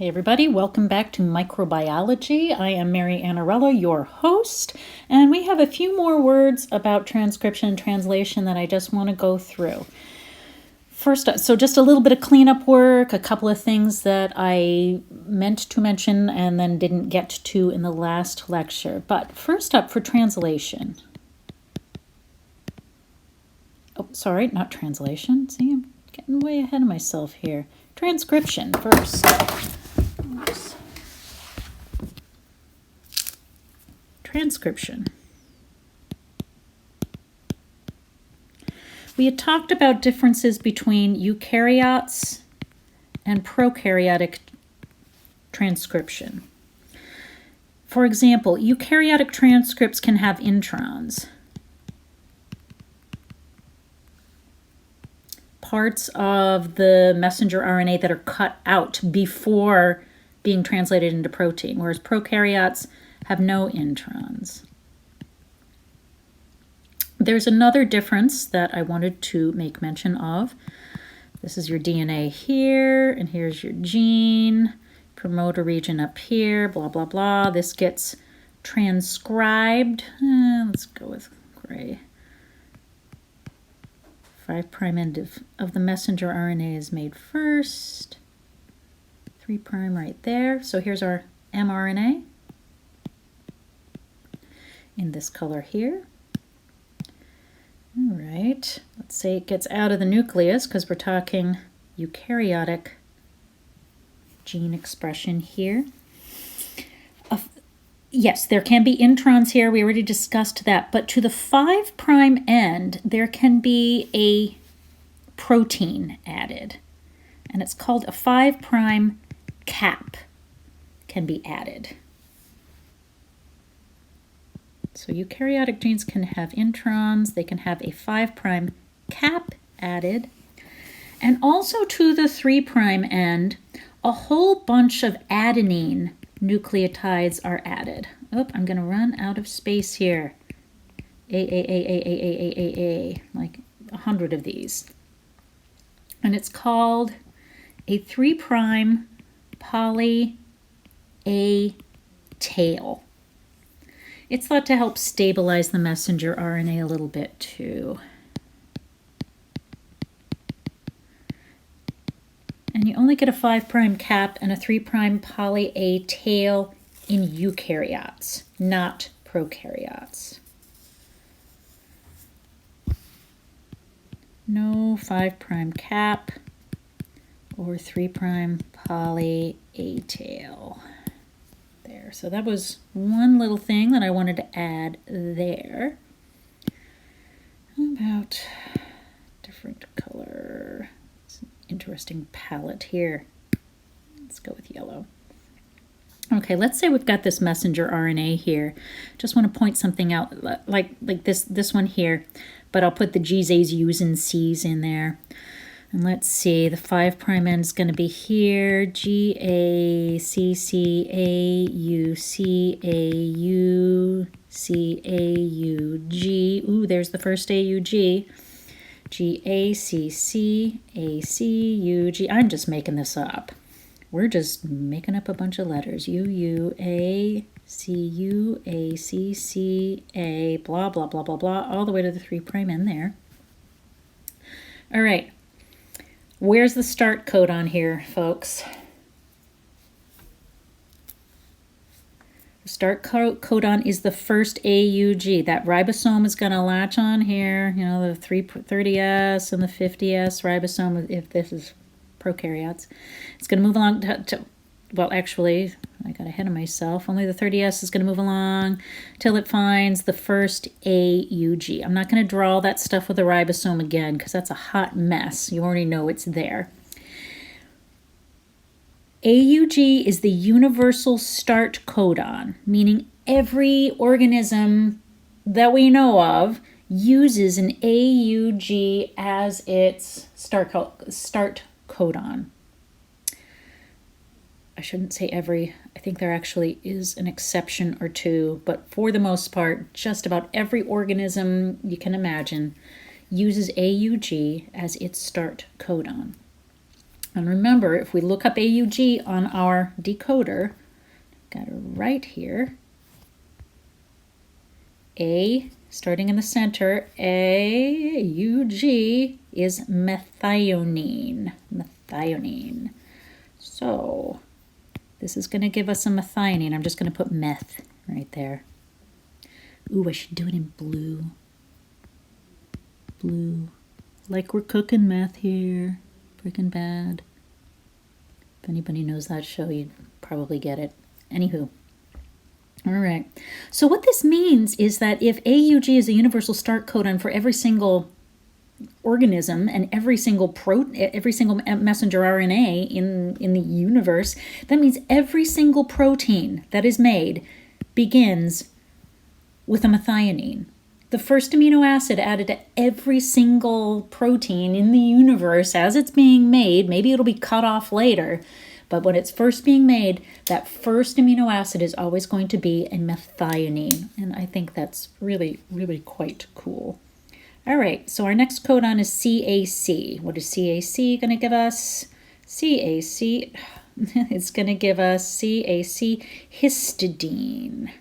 Hey everybody, welcome back to Microbiology. I am Mary Annarella, your host, and we have a few more words about transcription and translation that I just want to go through. First up, so just a little bit of cleanup work, a couple of things that I meant to mention and then didn't get to in the last lecture. But first up for translation. Oh, sorry, not translation. See, I'm getting way ahead of myself here. Transcription first. Oops. Transcription. We had talked about differences between eukaryotes and prokaryotic transcription. For example, eukaryotic transcripts can have introns. Parts of the messenger RNA that are cut out before being translated into protein, whereas prokaryotes have no introns. There's another difference that I wanted to make mention of. This is your DNA here, and here's your gene, promoter region up here, blah, blah, blah. This gets transcribed. Let's go with gray. 5' end of the messenger RNA is made first. 3' right there. So here's our mRNA in this color here. All right, let's say it gets out of the nucleus because we're talking eukaryotic gene expression here. Yes, there can be introns here. We already discussed that. But to the 5' end, there can be a protein added. And it's called a 5' cap can be added. So eukaryotic genes can have introns. They can have a 5' cap added. And also to the 3' end, a whole bunch of adenine nucleotides are added. Oh, I'm going to run out of space here. A, like 100 of these. And it's called a 3' poly A tail. It's thought to help stabilize the messenger RNA a little bit too. And you only get a 5' cap and a 3' poly A tail in eukaryotes, not prokaryotes. No 5' cap or 3' poly A tail. There. So that was one little thing that I wanted to add there. How about different color? Interesting palette here. Let's go with yellow. Okay, let's say we've got this messenger RNA here. Just want to point something out like this one here, but I'll put the G's, A's, U's, and C's in there. And let's see, the 5' end is going to be here. G, A, C, C, A, U, C, A, U, C, A, U, G. Ooh, there's the first A, U, G. G, A, C, C, A, C, U, G. I'm just making this up. We're just making up a bunch of letters. U, U, A, C, U, A, C, C, A, blah, blah, blah, blah, blah, all the way to the 3' end there. All right. Where's the start codon here, folks? The start codon is the first AUG. That ribosome is going to latch on here, you know, the 330S and the 50S ribosome, if this is prokaryotes. It's going to move along well, actually, I got ahead of myself. Only the 30S is going to move along till it finds the first AUG. I'm not going to draw that stuff with a ribosome again because that's a hot mess. You already know it's there. AUG is the universal start codon, meaning every organism that we know of uses an AUG as its start codon. I shouldn't say every, I think there actually is an exception or two, but for the most part, just about every organism you can imagine uses AUG as its start codon. And remember, if we look up AUG on our decoder, got it right here, A, starting in the center, AUG is methionine. Methionine. So this is going to give us a methionine. I'm just going to put meth right there. Ooh, I should do it in blue. Blue. Like we're cooking meth here. Breaking Bad. If anybody knows that show, you'd probably get it. Anywho. All right. So what this means is that if AUG is a universal start codon for every single organism and every single messenger RNA in the universe, that means every single protein that is made begins with a methionine. The first amino acid added to every single protein in the universe as it's being made, maybe it'll be cut off later, but when it's first being made, that first amino acid is always going to be a methionine. And I think that's really, really quite cool. All right, so our next codon is CAC. What is CAC going to give us? CAC is going to give us CAC histidine.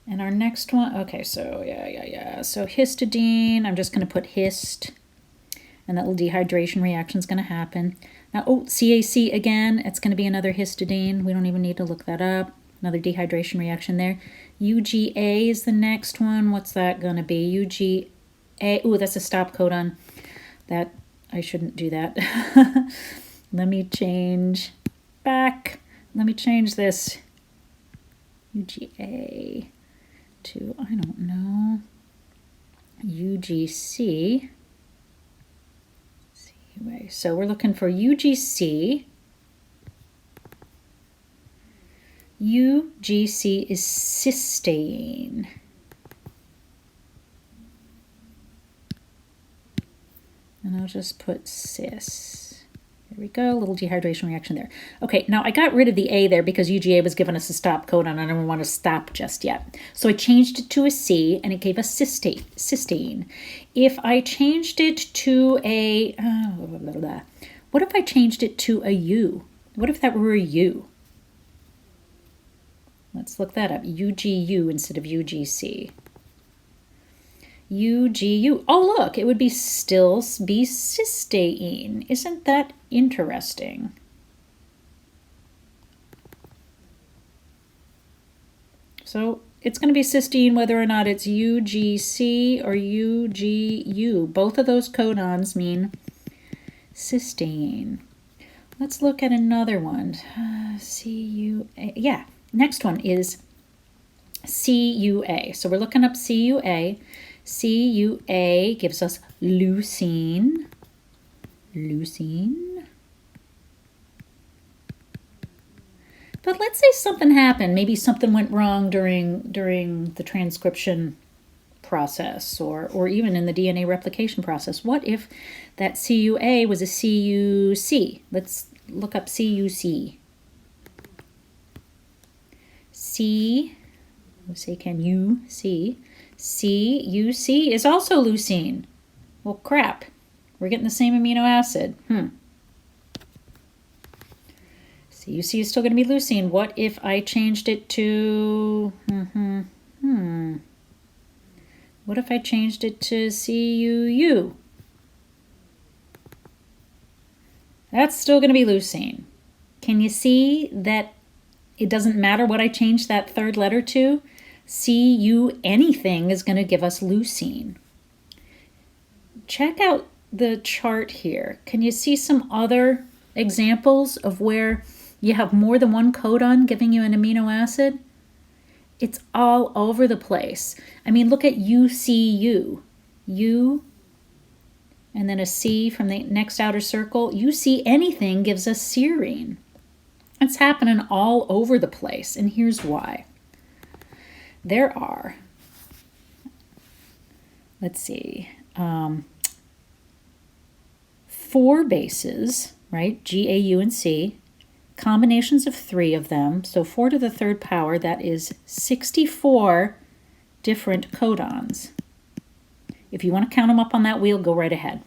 And our next one, okay, so yeah. So histidine, I'm just going to put hist, and that little dehydration reaction is going to happen. Now, CAC again, it's going to be another histidine. We don't even need to look that up. Another dehydration reaction there. UGA is the next one. What's that going to be? UGA, that's a stop codon. That, I shouldn't do that. Let me change back. Let me change this. UGA. To, I don't know, UGC. So we're looking for UGC. UGC is cysteine. And I'll just put cis. There we go, a little dehydration reaction there. Okay, now I got rid of the A there because UGA was giving us a stop codon and I don't want to stop just yet. So I changed it to a C and it gave us cysteine. If I changed it to a, what if I changed it to a U? What if that were a U? Let's look that up, UGU instead of UGC. UGU. Oh, look, it would be still be cysteine. Isn't that interesting? So it's going to be cysteine whether or not it's UGC or UGU. Both of those codons mean cysteine. Let's look at another one. CUA. Yeah, next one is CUA. So we're looking up CUA. CUA gives us leucine. Leucine. But let's say something happened. Maybe something went wrong during the transcription process or even in the DNA replication process. What if that CUA was a CUC? Let's look up CUC. CUC is also leucine. Well, crap. We're getting the same amino acid. CUC is still going to be leucine. What if I changed it to... What if I changed it to CUU? That's still going to be leucine. Can you see that it doesn't matter what I change that third letter to? CU anything is going to give us leucine. Check out the chart here. Can you see some other examples of where you have more than one codon giving you an amino acid? It's all over the place. I mean, look at UCU. U and then a C from the next outer circle. UC anything gives us serine. It's happening all over the place, and here's why. There are, let's see, 4 bases, right? G, A, U, and C. Combinations of 3 of them. So 4 to the 3rd power, that is 64 different codons. If you want to count them up on that wheel, go right ahead.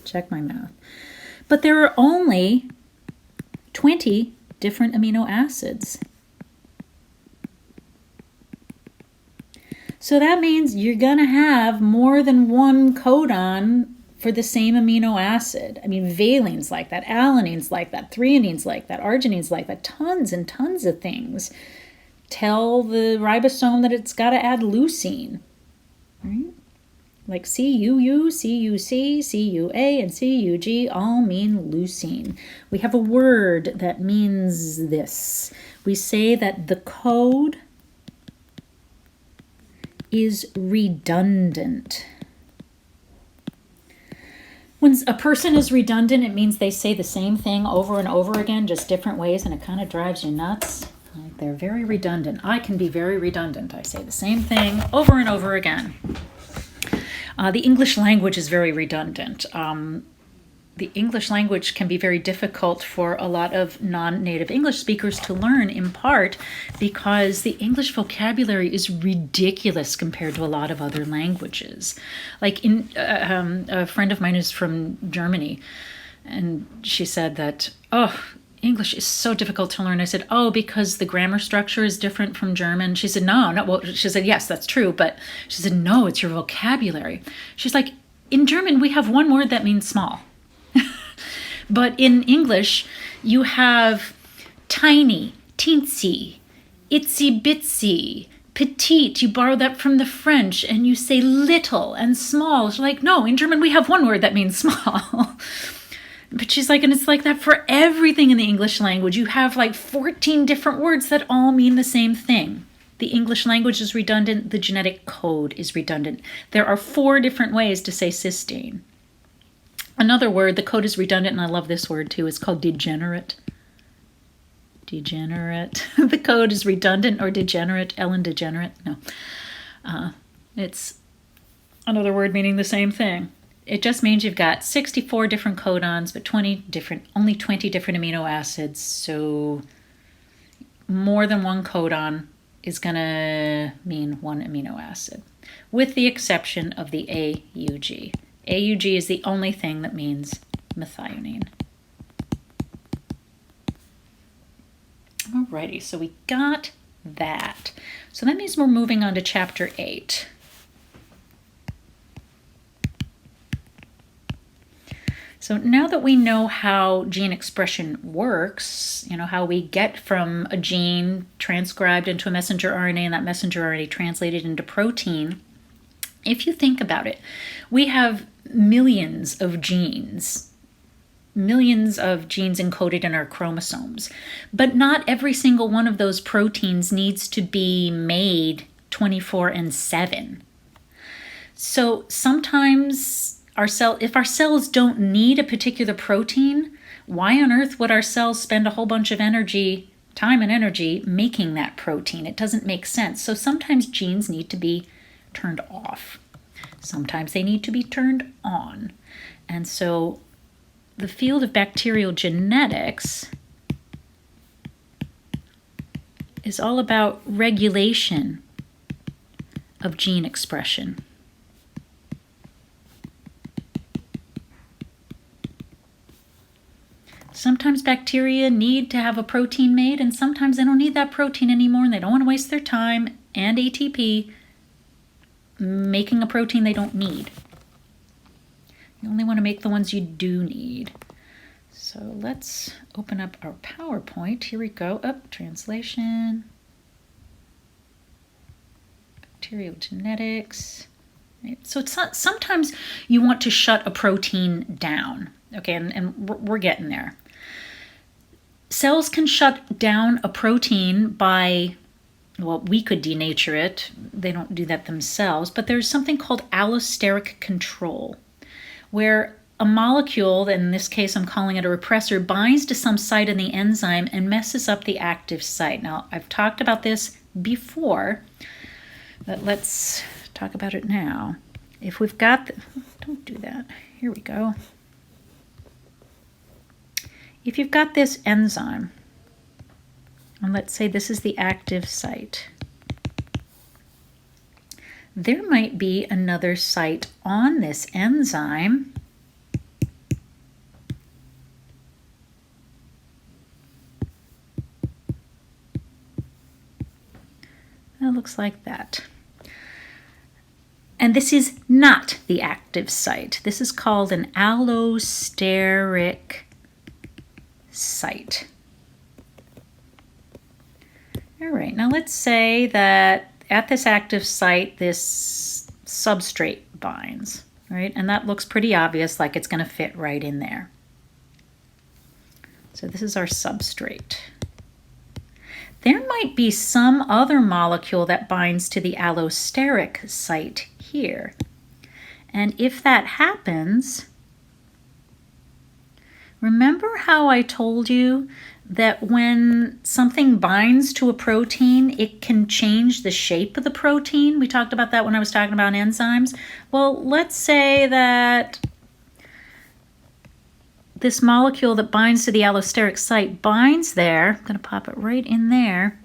Check my math. But there are only 20 different amino acids. So that means you're going to have more than one codon for the same amino acid. I mean, valaine's like that, alanine's like that, threonine's like that, arginine's like that, tons and tons of things tell the ribosome that it's got to add leucine, right? Like CUU, CUC, CUA, and CUG all mean leucine. We have a word that means this. We say that the code is redundant. When a person is redundant, it means they say the same thing over and over again, just different ways, and it kind of drives you nuts. Like they're very redundant. I can be very redundant. I say the same thing over and over again. The English language is very redundant. The English language can be very difficult for a lot of non-native English speakers to learn, in part because the English vocabulary is ridiculous compared to a lot of other languages. Like a friend of mine is from Germany, and she said that, English is so difficult to learn. I said, because the grammar structure is different from German. She said, no. Well, she said, yes, that's true. But she said, no, it's your vocabulary. She's like, in German, we have one word that means small. But in English, you have tiny, teensy, itsy bitsy, petite. You borrow that from the French, and you say little and small. She's like, no, in German, we have one word that means small. But she's like, and it's like that for everything in the English language. You have like 14 different words that all mean the same thing. The English language is redundant. The genetic code is redundant. There are 4 different ways to say cysteine. Another word, the code is redundant, and I love this word too, is called degenerate. Degenerate. The code is redundant or degenerate. Ellen DeGenerate? No. It's another word meaning the same thing. It just means you've got 64 different codons, but only 20 different amino acids. So more than one codon is going to mean one amino acid, with the exception of the AUG. AUG is the only thing that means methionine. Alrighty, so we got that. So that means we're moving on to chapter 8. So now that we know how gene expression works, how we get from a gene transcribed into a messenger RNA and that messenger RNA translated into protein, if you think about it, we have millions of genes encoded in our chromosomes, but not every single one of those proteins needs to be made 24/7. So sometimes if our cells don't need a particular protein, why on earth would our cells spend a whole bunch of time and energy making that protein? It doesn't make sense. So sometimes genes need to be turned off. Sometimes they need to be turned on. And so the field of bacterial genetics is all about regulation of gene expression. Sometimes bacteria need to have a protein made, and sometimes they don't need that protein anymore, and they don't want to waste their time and ATP making a protein they don't need. You only want to make the ones you do need. So let's open up our PowerPoint. Here we go. Translation. Bacterial genetics. Right. So sometimes you want to shut a protein down. Okay, and we're getting there. Cells can shut down a protein by, we could denature it. They don't do that themselves, but there's something called allosteric control, where a molecule, in this case I'm calling it a repressor, binds to some site in the enzyme and messes up the active site. Now, I've talked about this before, but let's talk about it now. If we've got, don't do that. Here we go. If you've got this enzyme, and let's say this is the active site, there might be another site on this enzyme that looks like that. And this is not the active site. This is called an allosteric site. All right, now let's say that at this active site, this substrate binds, right? And that looks pretty obvious, like it's going to fit right in there. So this is our substrate. There might be some other molecule that binds to the allosteric site here. And if that happens, remember how I told you that when something binds to a protein, it can change the shape of the protein? We talked about that when I was talking about enzymes. Well, let's say that this molecule that binds to the allosteric site binds there. I'm going to pop it right in there.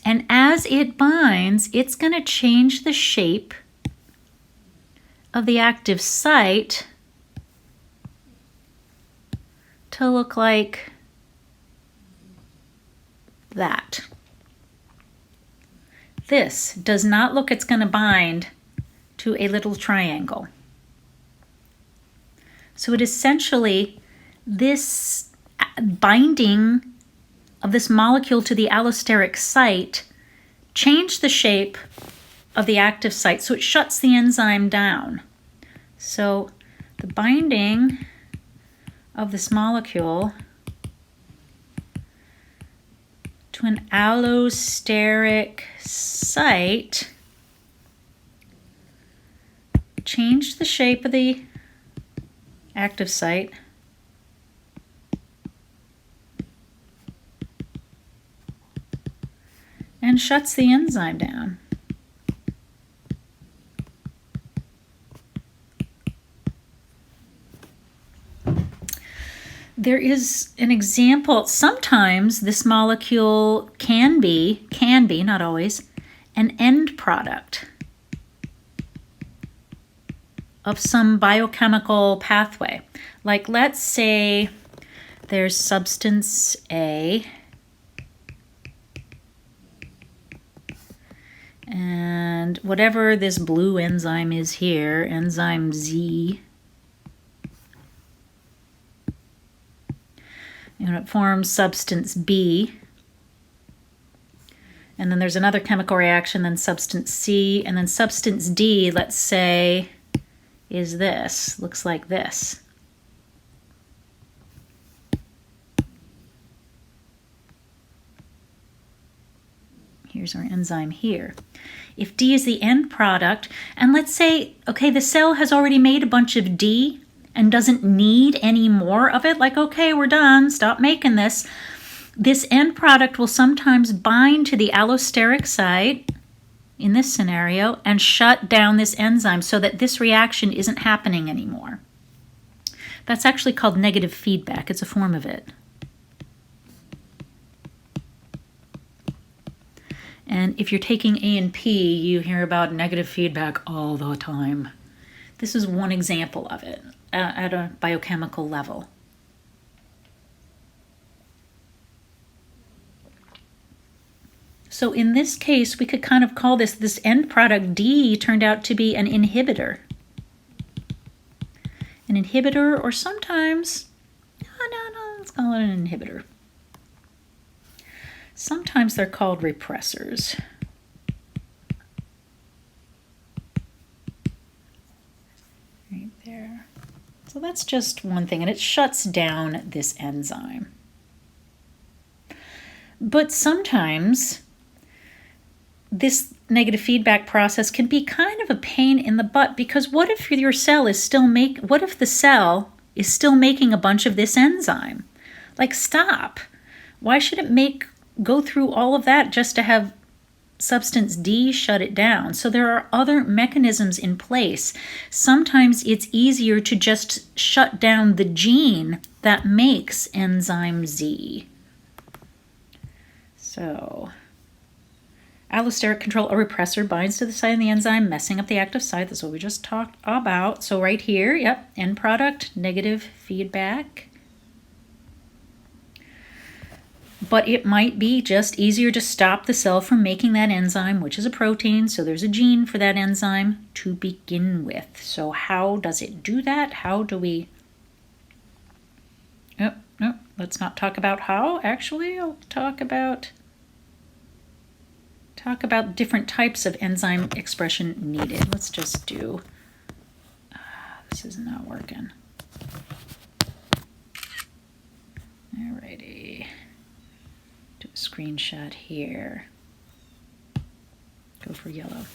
And as it binds, it's going to change the shape of the active site to look like that. This does not look it's going to bind to a little triangle. So it essentially, this binding of this molecule to the allosteric site changed the shape of the active site, so it shuts the enzyme down. So the binding of this molecule to an allosteric site changed the shape of the active site and shuts the enzyme down. There is an example. Sometimes this molecule can be, not always, an end product of some biochemical pathway. Like, let's say there's substance A and whatever this blue enzyme is here, enzyme Z, and it forms substance B. And then there's another chemical reaction, then substance C, and then substance D, let's say, is this, looks like this. Here's our enzyme here. If D is the end product, and let's say, okay, the cell has already made a bunch of D and doesn't need any more of it, like, okay, we're done, stop making this. This end product will sometimes bind to the allosteric site, in this scenario, and shut down this enzyme so that this reaction isn't happening anymore. That's actually called negative feedback. It's a form of it. And if you're taking A&P, you hear about negative feedback all the time. This is one example of it at a biochemical level. So in this case, we could kind of call this end product D turned out to be an inhibitor. An inhibitor, or sometimes, no, let's call it an inhibitor. Sometimes they're called repressors. Right there. So that's just one thing, and it shuts down this enzyme. But sometimes this negative feedback process can be kind of a pain in the butt, because what if your cell is what if the cell is still making a bunch of this enzyme? Like, stop. Why should it go through all of that just to have substance D shut it down? So there are other mechanisms in place. Sometimes it's easier to just shut down the gene that makes enzyme Z. So Allosteric control, a repressor binds to the site of the enzyme, messing up the active site. That's what we just talked about. So right here, yep, end product, negative feedback. But it might be just easier to stop the cell from making that enzyme, which is a protein. So there's a gene for that enzyme to begin with. So how does it do that? How do we... Oh, no, let's not talk about how. Actually, I'll talk about different types of enzyme expression needed. Let's just do... this is not working. Alrighty. Do a screenshot here. Go for yellow.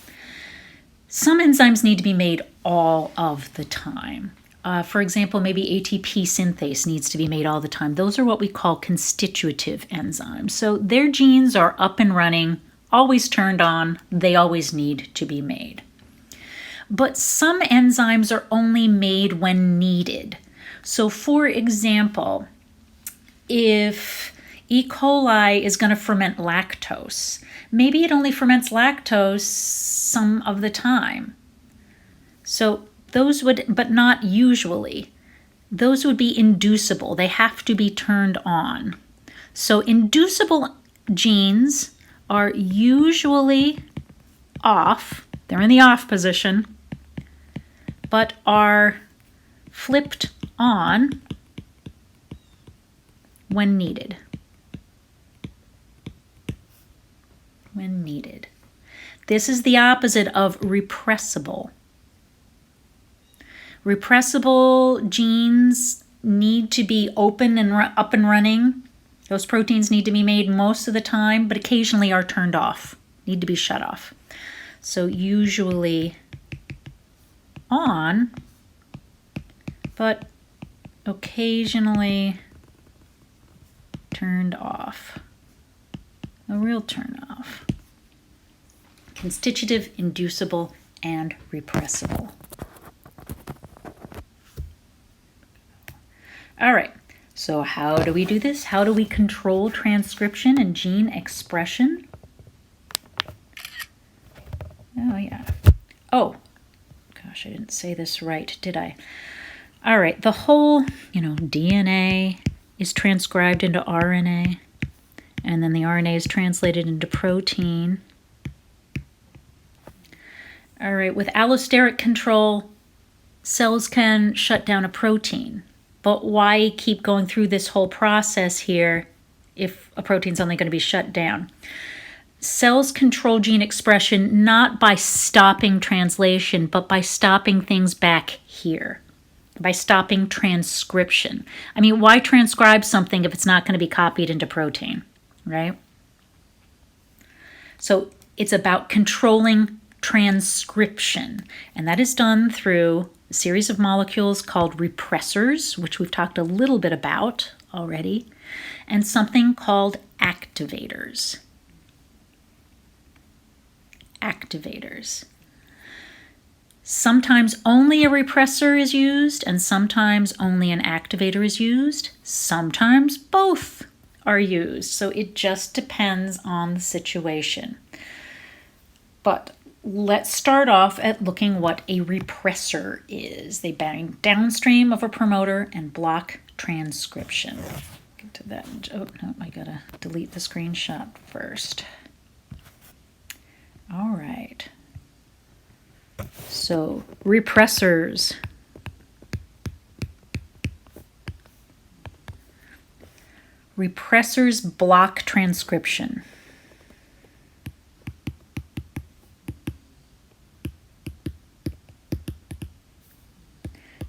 Some enzymes need to be made all of the time. For example, maybe ATP synthase needs to be made all the time. Those are what we call constitutive enzymes. So their genes are up and running, always turned on. They always need to be made. But some enzymes are only made when needed. So for example, if E. coli is going to ferment lactose, maybe it only ferments lactose some of the time. So those would, but not usually, those would be inducible. They have to be turned on. So inducible genes are usually off. They're in the off position, but are flipped on when needed. When needed. This is the opposite of repressible. Repressible genes need to be open and up and running. Those proteins need to be made most of the time, but occasionally are turned off, need to be shut off. So usually on, but occasionally turned off. A real turn off. Constitutive, inducible, and repressible. All right, so how do we do this? How do we control transcription and gene expression? Oh, yeah. Oh, gosh, I didn't say this right, did I? All right, the whole, DNA is transcribed into RNA, and then the RNA is translated into protein. All right, with allosteric control, cells can shut down a protein. But why keep going through this whole process here if a protein's only going to be shut down? Cells control gene expression not by stopping translation, but by stopping things back here, by stopping transcription. I mean, why transcribe something if it's not going to be copied into protein, right? So it's about controlling transcription, and that is done through a series of molecules called repressors, which we've talked a little bit about already, and something called activators. Activators. Sometimes only a repressor is used, and sometimes only an activator is used. Sometimes both are used, so it just depends on the situation. But let's start off at looking what a repressor is. They bind downstream of a promoter and block transcription. Get to that. Oh, no, I gotta delete the screenshot first. All right. So, repressors. Repressors block transcription.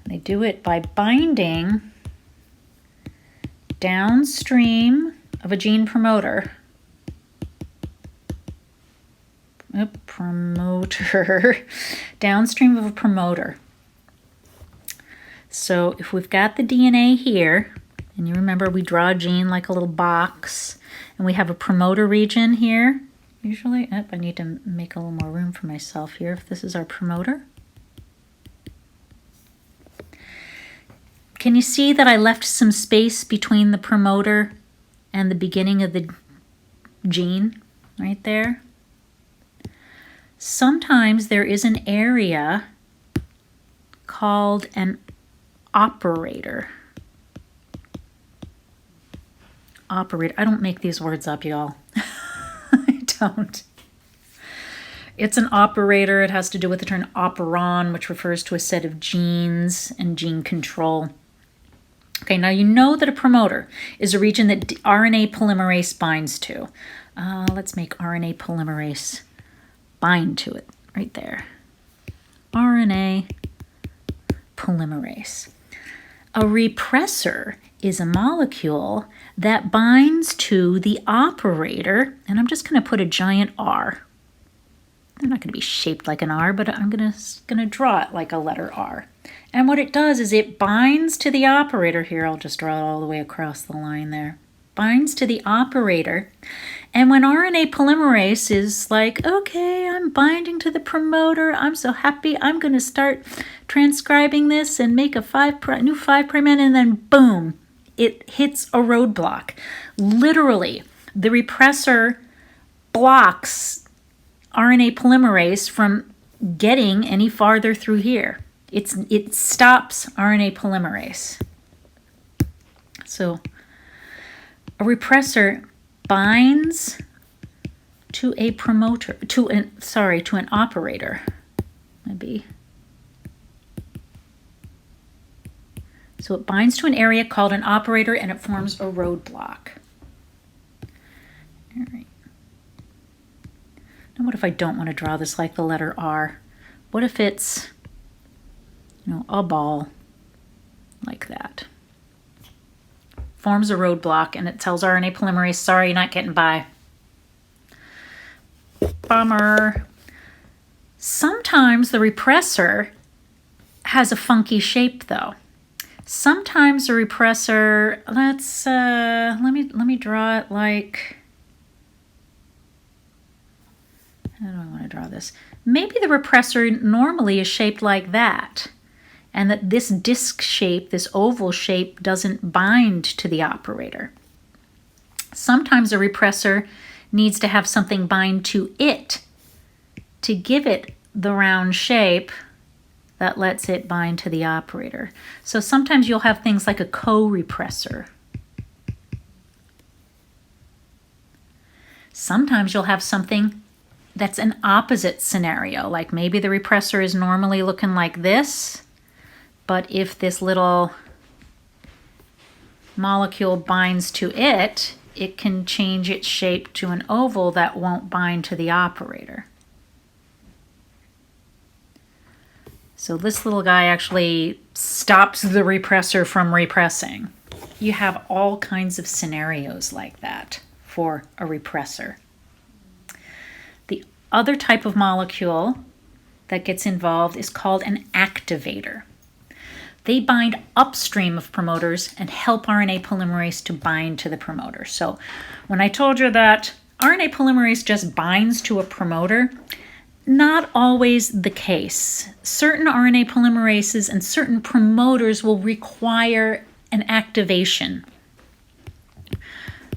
They do it by binding downstream of a gene promoter. Downstream of a promoter. So if we've got the DNA here, and you remember we draw a gene like a little box, and we have a promoter region here, usually, I need to make a little more room for myself here if this is our promoter. Can you see that I left some space between the promoter and the beginning of the gene right there? sometimes there is an area called an operator. Operator. I don't make these words up, y'all. I don't. It's an operator. It has to do with the term operon, which refers to a set of genes and gene control. Okay, now you know that a promoter is a region that RNA polymerase binds to. Let's make RNA polymerase bind to it right there. RNA polymerase. A repressor is a molecule that binds to the operator, and I'm just going to put a giant R. They're not going to be shaped like an R, but I'm going to draw it like a letter R. And what it does is it binds to the operator. Here, I'll just draw it all the way across the line there. Binds to the operator. And when RNA polymerase is like, okay, I'm binding to the promoter, I'm so happy, I'm going to start transcribing this and make a new 5' end, and then boom, it hits a roadblock. Literally, the repressor blocks RNA polymerase from getting any farther through here. It stops RNA polymerase. So a repressor binds to a promoter, to an operator. Maybe. So it binds to an area called an operator, and it forms a roadblock. All right. Now what if I don't want to draw this like the letter R? What if it's, a ball like that? Forms a roadblock, and it tells RNA polymerase, sorry, you're not getting by. Bummer. Sometimes the repressor has a funky shape, though. Sometimes the repressor, let me draw it like, how do I want to draw this? Maybe the repressor normally is shaped like that, and that this disc shape, this oval shape, doesn't bind to the operator. Sometimes a repressor needs to have something bind to it to give it the round shape that lets it bind to the operator. So sometimes you'll have things like a co-repressor. Sometimes you'll have something that's an opposite scenario, like maybe the repressor is normally looking like this, but if this little molecule binds to it, it can change its shape to an oval that won't bind to the operator. So this little guy actually stops the repressor from repressing. You have all kinds of scenarios like that for a repressor. The other type of molecule that gets involved is called an activator. They bind upstream of promoters and help RNA polymerase to bind to the promoter. So when I told you that RNA polymerase just binds to a promoter, not always the case. Certain RNA polymerases and certain promoters will require an activation.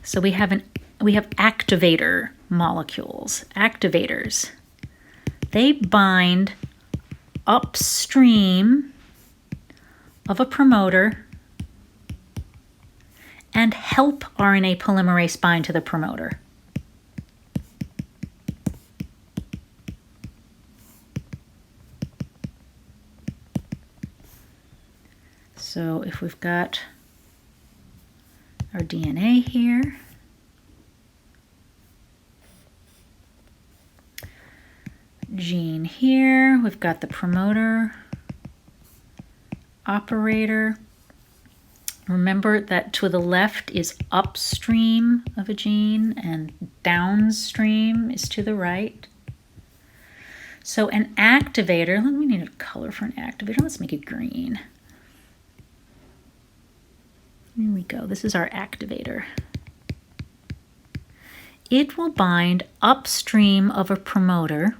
So we have activator molecules, activators. They bind upstream of a promoter and help RNA polymerase bind to the promoter. So if we've got our DNA here, gene here, we've got the promoter, operator. Remember that to the left is upstream of a gene and downstream is to the right. So an activator, we need a color for an activator. Let's make it green. Here we go. This is our activator. It will bind upstream of a promoter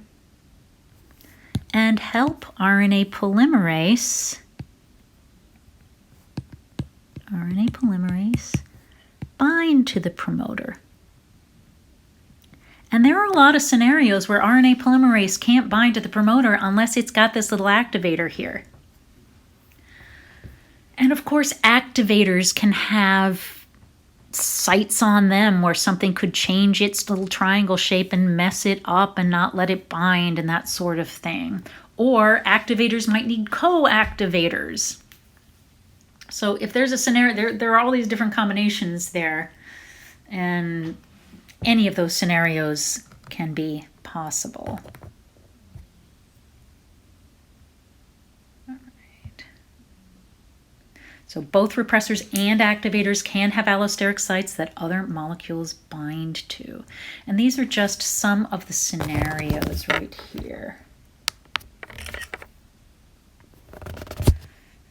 and help RNA polymerase bind to the promoter. And there are a lot of scenarios where RNA polymerase can't bind to the promoter unless it's got this little activator here. And of course, activators can have sites on them where something could change its little triangle shape and mess it up and not let it bind and that sort of thing. Or activators might need co-activators. So if there's a scenario, there are all these different combinations there, and any of those scenarios can be possible. All right. So both repressors and activators can have allosteric sites that other molecules bind to. And these are just some of the scenarios right here.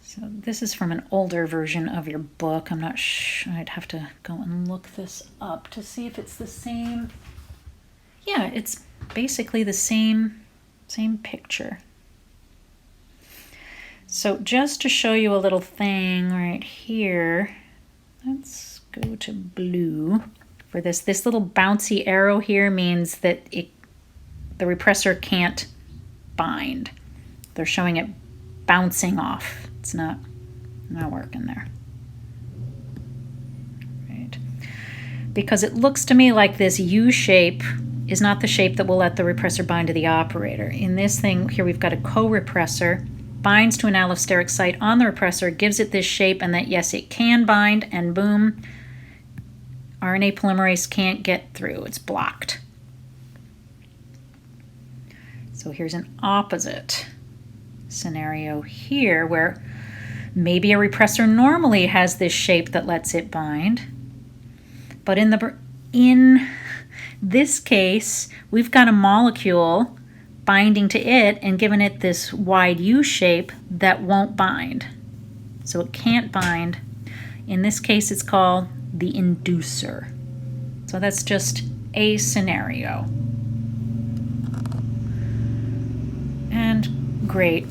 So this is from an older version of your book. I'm not sure. I'd have to go and look this up to see if it's the same. Yeah, it's basically the same picture. So just to show you a little thing right here, let's go to blue for this. This little bouncy arrow here means that the repressor can't bind. They're showing it bouncing off. It's not working there. Right. Because it looks to me like this U shape is not the shape that will let the repressor bind to the operator. In this thing here, we've got a co-repressor, binds to an allosteric site on the repressor, gives it this shape, and that yes, it can bind, and boom, RNA polymerase can't get through. It's blocked. So here's an opposite scenario here where maybe a repressor normally has this shape that lets it bind, but in this case, we've got a molecule binding to it and giving it this wide U shape that won't bind. So it can't bind. In this case, it's called the inducer. So that's just a scenario. And great,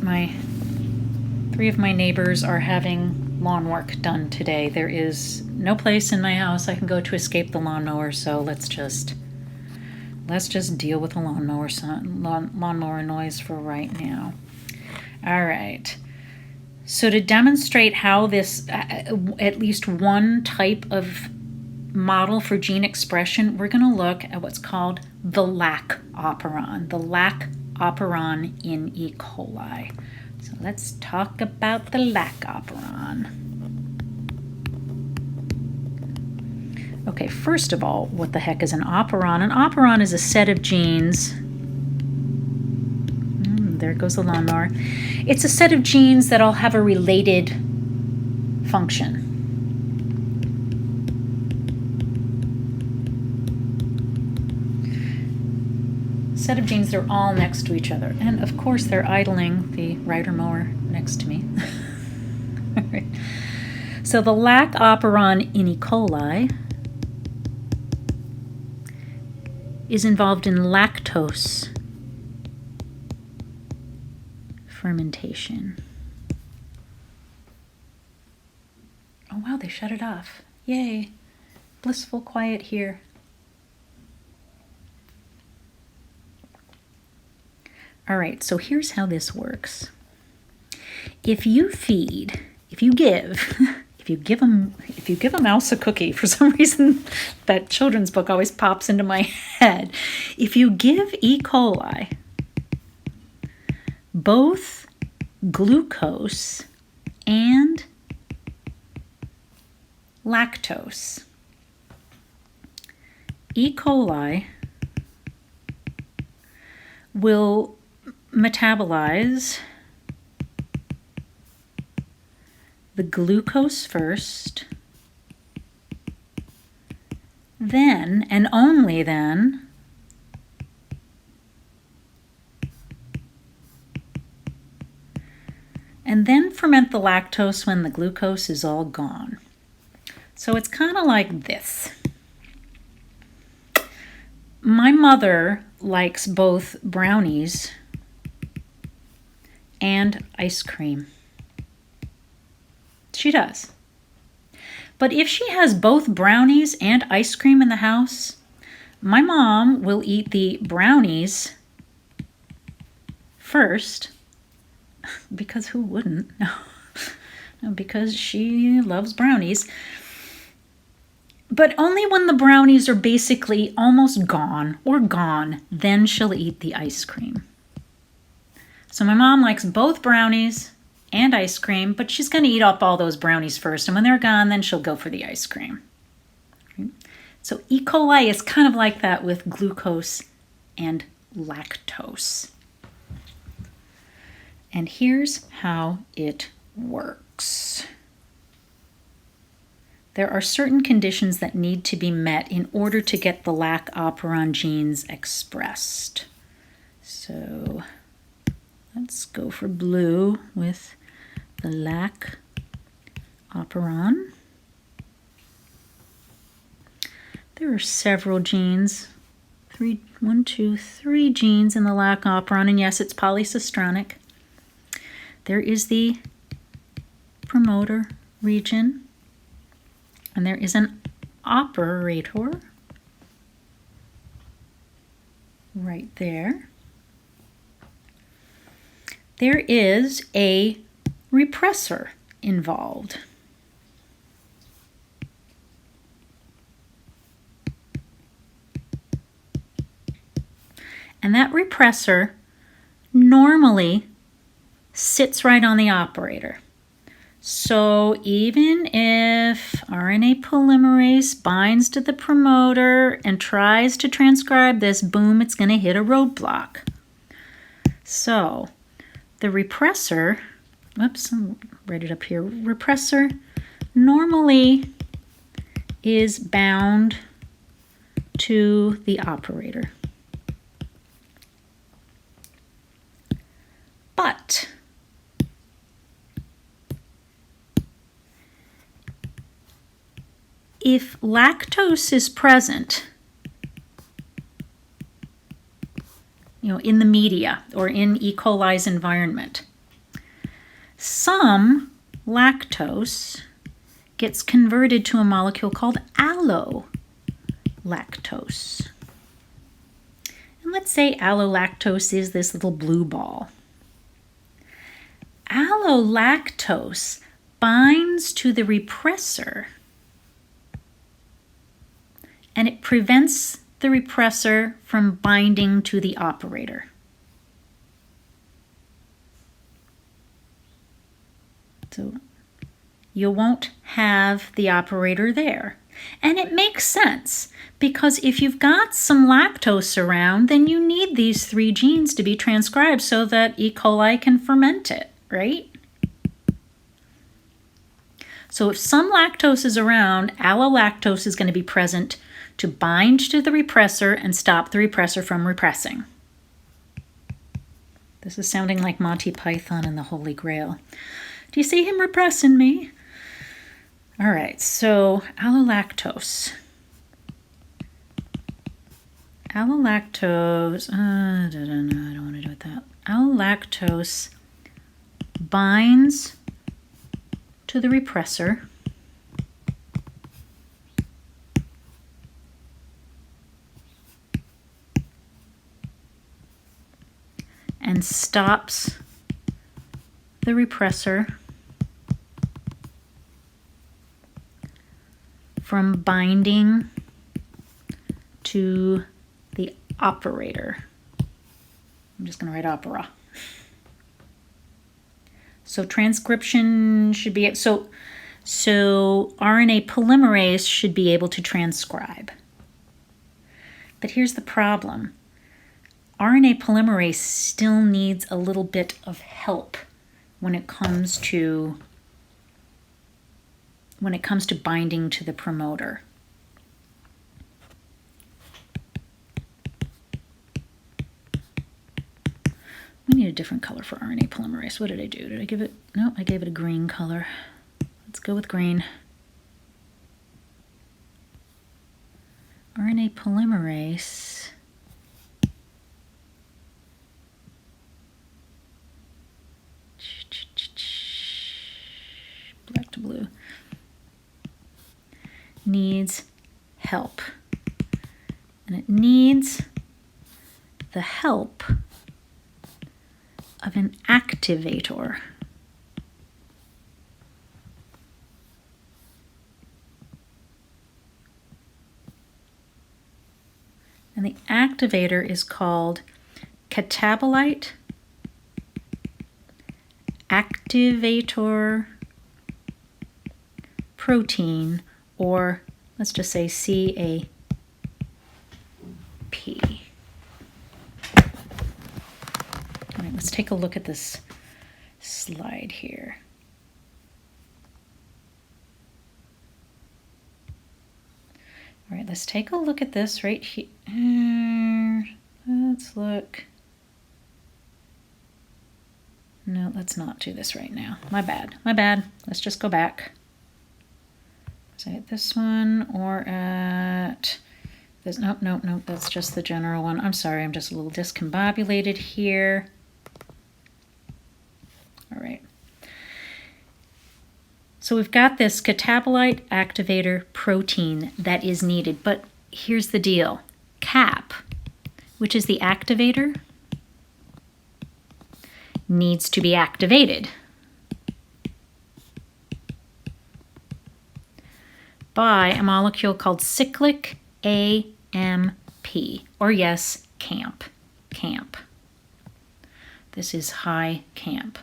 three of my neighbors are having lawn work done today. There is no place in my house I can go to escape the lawnmower, so let's just deal with the lawnmower noise for right now. All right. So to demonstrate how this, at least one type of model for gene expression, we're going to look at what's called the lac operon in E. coli. So let's talk about the lac operon. Okay, first of all, what the heck is an operon? An operon is a set of genes. There goes the lawnmower. It's a set of genes that all have a related function. Set of genes that are all next to each other. And of course, they're idling the rider mower next to me. All right. So the lac operon in E. coli is involved in lactose fermentation. Oh wow, they shut it off. Yay. Blissful quiet here. All right, so here's how this works. If you give a mouse a cookie, for some reason that children's book always pops into my head. If you give E. coli both glucose and lactose, E. coli will metabolize the glucose first, then, and only then, and then ferment the lactose when the glucose is all gone. So it's kind of like this. My mother likes both brownies and ice cream. She does. But if she has both brownies and ice cream in the house, my mom will eat the brownies first, because who wouldn't? No, because she loves brownies. But only when the brownies are basically almost gone or gone, then she'll eat the ice cream. So my mom likes both brownies and ice cream, but she's going to eat up all those brownies first. And when they're gone, then she'll go for the ice cream. So E. coli is kind of like that with glucose and lactose. And here's how it works. There are certain conditions that need to be met in order to get the lac operon genes expressed. So let's go for blue with the lac operon. There are several genes, three genes in the lac operon, and yes, it's polycistronic. There is the promoter region, and there is an operator right there. There is a repressor involved. And that repressor normally sits right on the operator. So even if RNA polymerase binds to the promoter and tries to transcribe this, boom, it's going to hit a roadblock. So the repressor, whoops, I'll write it up here. Repressor normally is bound to the operator. But if lactose is present, in the media or in E. coli's environment, some lactose gets converted to a molecule called allolactose. And let's say allolactose is this little blue ball. Allolactose binds to the repressor, and it prevents the repressor from binding to the operator. So you won't have the operator there. And it makes sense, because if you've got some lactose around, then you need these 3 genes to be transcribed so that E. coli can ferment it, right? So if some lactose is around, allolactose is going to be present to bind to the repressor and stop the repressor from repressing. This is sounding like Monty Python and the Holy Grail. Do you see him repressing me? All right, so allolactose. Allolactose, I don't want to do it that. Allolactose binds to the repressor and stops the repressor from binding to the operator. I'm just going to write opera. So transcription should be, so RNA polymerase should be able to transcribe. But here's the problem. RNA polymerase still needs a little bit of help when it comes to binding to the promoter. We need a different color for RNA polymerase. What did I do? Did I give it? No, I gave it a green color. Let's go with green. RNA polymerase black to blue needs help. and it needs the help of an activator. And the activator is called catabolite activator protein, or let's just say CAP. All right, let's take a look at this slide here. All right, let's take a look at this right here. Let's look. No, let's not do this right now. My bad. Let's just go back. Is it this one or at this? Nope. That's just the general one. I'm sorry, I'm just a little discombobulated here. All right. So we've got this catabolite activator protein that is needed, but here's the deal. CAP, which is the activator, needs to be activated by a molecule called cyclic AMP, or yes, CAMP. This is high CAMP.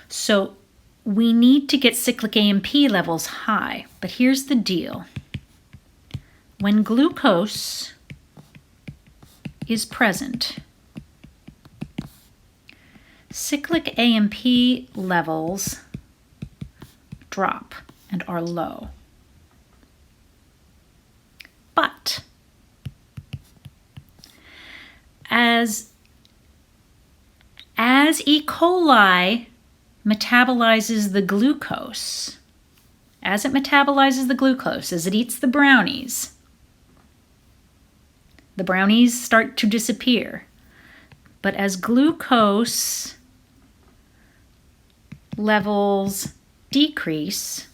So we need to get cyclic AMP levels high, but here's the deal. When glucose is present, cyclic AMP levels drop and are low. But as E. coli metabolizes the glucose, as it eats the brownies start to disappear. But as glucose levels decrease,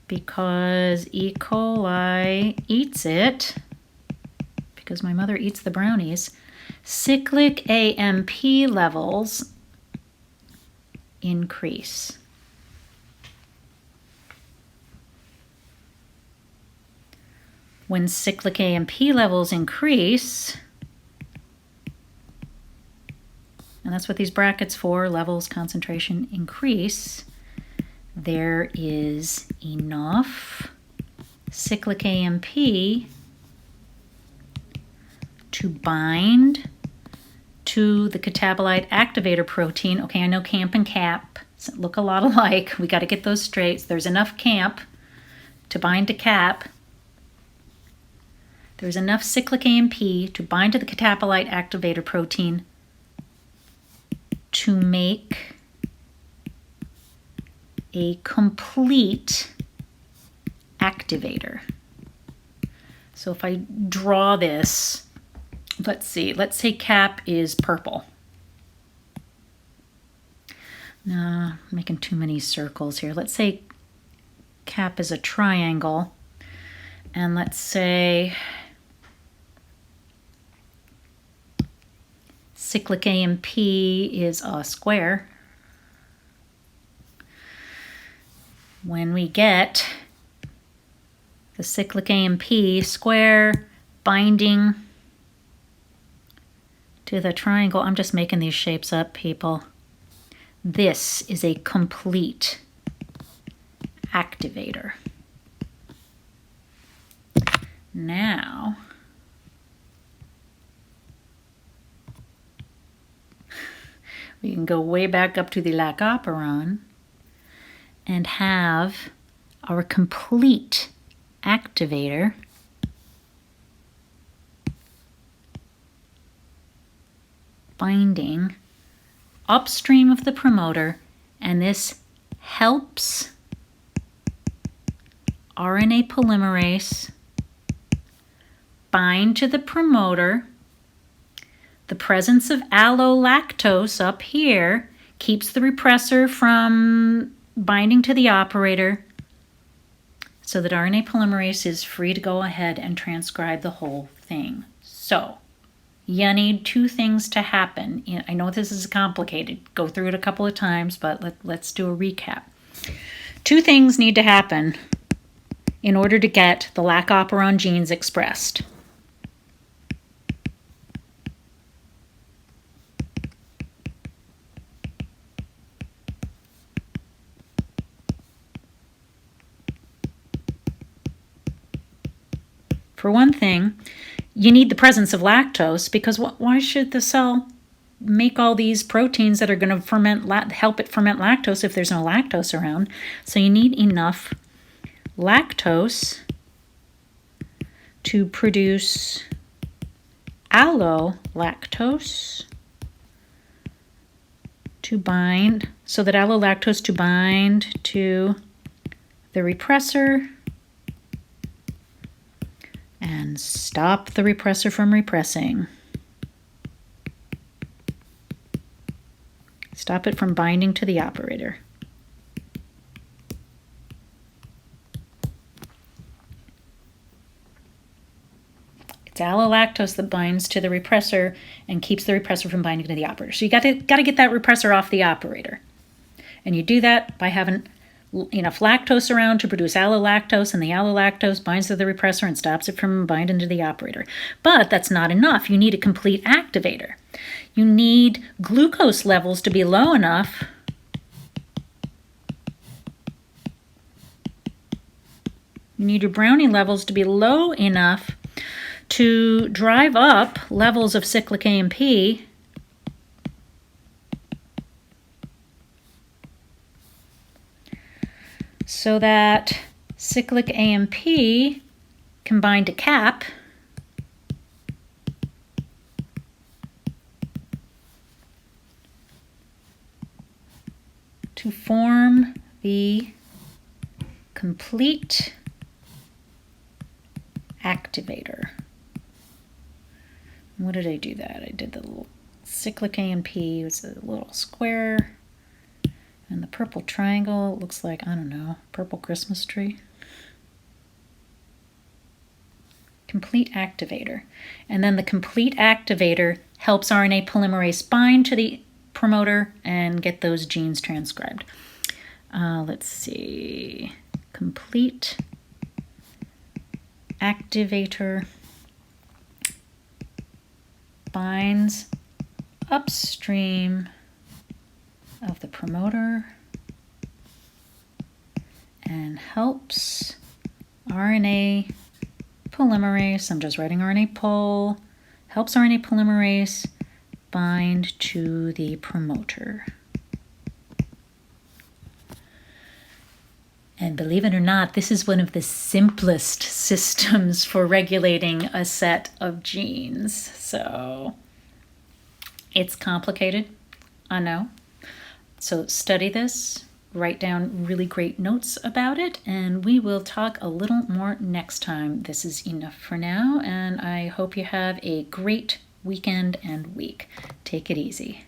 because E. coli eats it, because my mother eats the brownies, cyclic AMP levels increase. When cyclic AMP levels increase, and that's what these brackets for, levels, concentration, increase, there is enough cyclic AMP to bind to the catabolite activator protein. Okay, I know CAMP and CAP look a lot alike. We got to get those straight. So there's enough CAMP to bind to CAP. There's enough cyclic AMP to bind to the catabolite activator protein to make a complete activator. So if I draw this, let's say CAP is purple. No, I'm making too many circles here. Let's say CAP is a triangle, and let's say cyclic AMP is a square. When we get the cyclic AMP square binding to the triangle, I'm just making these shapes up, people. This is a complete activator. Now, we can go way back up to the lac-operon and have our complete activator binding upstream of the promoter, and this helps RNA polymerase bind to the promoter. The presence of allolactose up here keeps the repressor from binding to the operator so that RNA polymerase is free to go ahead and transcribe the whole thing. So you need two things to happen. I know this is complicated. Go through it a couple of times, but let's do a recap. Two things need to happen in order to get the lac operon genes expressed. For one thing, you need the presence of lactose, because why should the cell make all these proteins that are going to help it ferment lactose if there's no lactose around? So you need enough lactose to produce allolactose to bind, so that allolactose to bind to the repressor and stop the repressor from repressing. Stop it from binding to the operator. It's allolactose that binds to the repressor and keeps the repressor from binding to the operator. So you got to get that repressor off the operator. And you do that by having enough lactose around to produce allolactose, and the allolactose binds to the repressor and stops it from binding to the operator. But that's not enough. You need a complete activator. You need glucose levels to be low enough you need your brownie levels to be low enough to drive up levels of cyclic AMP so that cyclic AMP can bind to CAP to form the complete activator. What did I do that? I did the little cyclic AMP, it's a little square. And the purple triangle looks like, I don't know, purple Christmas tree. Complete activator. And then the complete activator helps RNA polymerase bind to the promoter and get those genes transcribed. Let's see. Complete activator binds upstream of the promoter and helps RNA polymerase, I'm just writing RNA pol, helps RNA polymerase bind to the promoter. And believe it or not, this is one of the simplest systems for regulating a set of genes. So it's complicated, I know. So study this, write down really great notes about it, and we will talk a little more next time. This is enough for now, and I hope you have a great weekend and week. Take it easy.